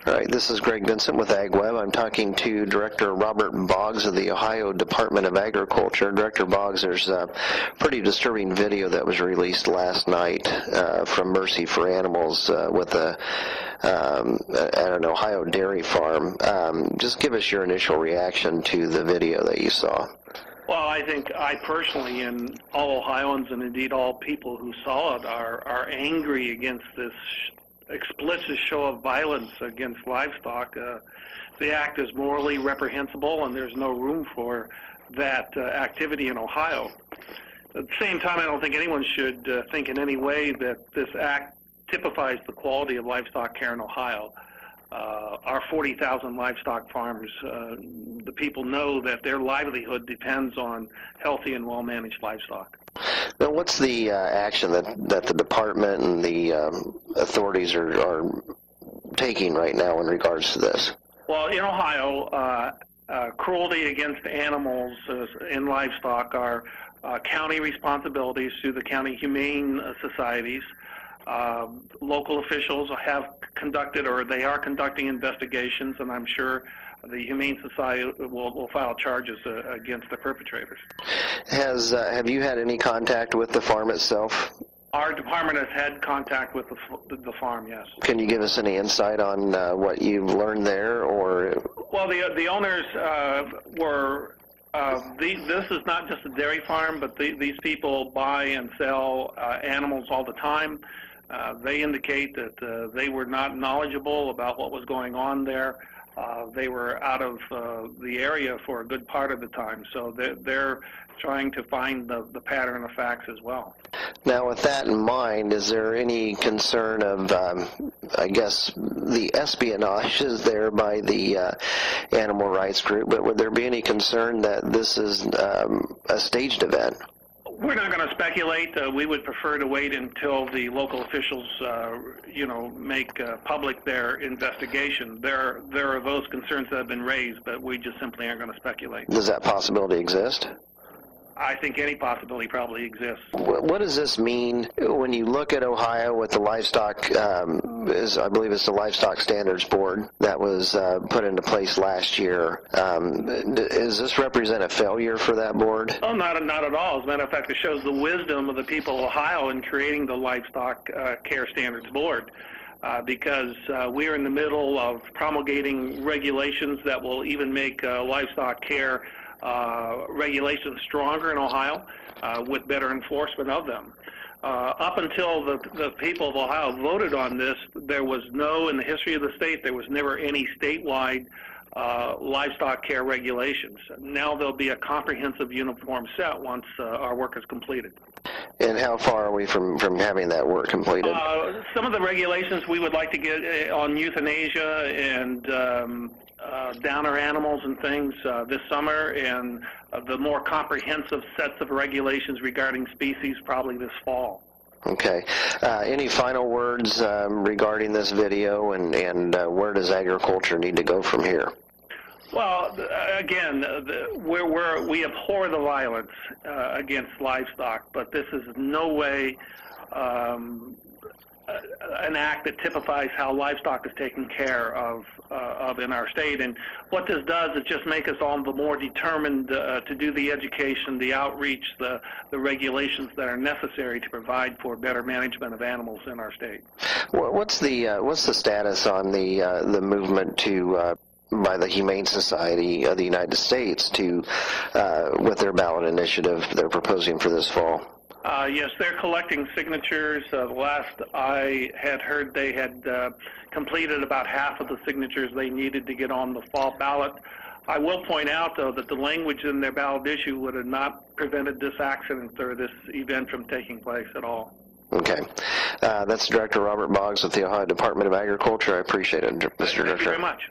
All right, this is Greg Vincent with AgWeb. I'm talking to Director Robert Boggs of the Ohio Department of Agriculture. Director Boggs, there's a pretty disturbing video that was released last night from Mercy for Animals with at an Ohio dairy farm. Just give us your initial reaction to the video that you saw. Well, I think I personally, and all Ohioans, and indeed all people who saw it, are angry against this explicit show of violence against livestock. The act is morally reprehensible, and there's no room for that activity in Ohio. At the same time, I don't think anyone should think in any way that this act typifies the quality of livestock care in Ohio. Our 40,000 livestock farms, the people know that their livelihood depends on healthy and well-managed livestock. Now, what's the action that the department and the authorities are taking right now in regards to this? Well, in Ohio, cruelty against animals in livestock are county responsibilities through the county humane societies. Local officials have conducted, or they are conducting, investigations, and I'm sure the Humane Society will file charges against the perpetrators. Have you had any contact with the farm itself? Our department has had contact with the farm, yes. Can you give us any insight on what you've learned there, or? Well, the owners were. This is not just a dairy farm, but these people buy and sell animals all the time. They indicate that they were not knowledgeable about what was going on there. They were out of the area for a good part of the time, so they're trying to find the pattern of facts as well. Now, with that in mind, is there any concern of, I guess, the espionage is there by the animal rights group, but would there be any concern that this is a staged event? We're not going to speculate. We would prefer to wait until the local officials, make public their investigation. There are those concerns that have been raised, but we just simply aren't going to speculate. Does that possibility exist? I think any possibility probably exists. What does this mean when you look at Ohio with the livestock, I believe it's the Livestock Standards Board that was put into place last year. Does this represent a failure for that board? Oh, not at all. As a matter of fact, it shows the wisdom of the people of Ohio in creating the Livestock Care Standards Board. Because we are in the middle of promulgating regulations that will even make livestock care regulations stronger in Ohio with better enforcement of them. Up until the people of Ohio voted on this, there was in the history of the state, there was never any statewide livestock care regulations. Now there'll be a comprehensive uniform set once our work is completed. And how far are we from having that work completed? Some of the regulations we would like to get on euthanasia and downer animals and things this summer, and the more comprehensive sets of regulations regarding species probably this fall. Okay. Any final words regarding this video, and where does agriculture need to go from here? Well, again, we abhor the violence against livestock, but this is in no way an act that typifies how livestock is taken care of in our state. And what this does is just make us all the more determined to do the education, the outreach, the regulations that are necessary to provide for better management of animals in our state. What's the status on the movement to by the Humane Society of the United States to with their ballot initiative they're proposing for this fall? Yes, they're collecting signatures. The last I had heard, they had completed about half of the signatures they needed to get on the fall ballot. I will point out, though, that the language in their ballot issue would have not prevented this accident or this event from taking place at all. Okay. That's Director Robert Boggs with the Ohio Department of Agriculture. I appreciate it, Mr. Director. Thank you very much.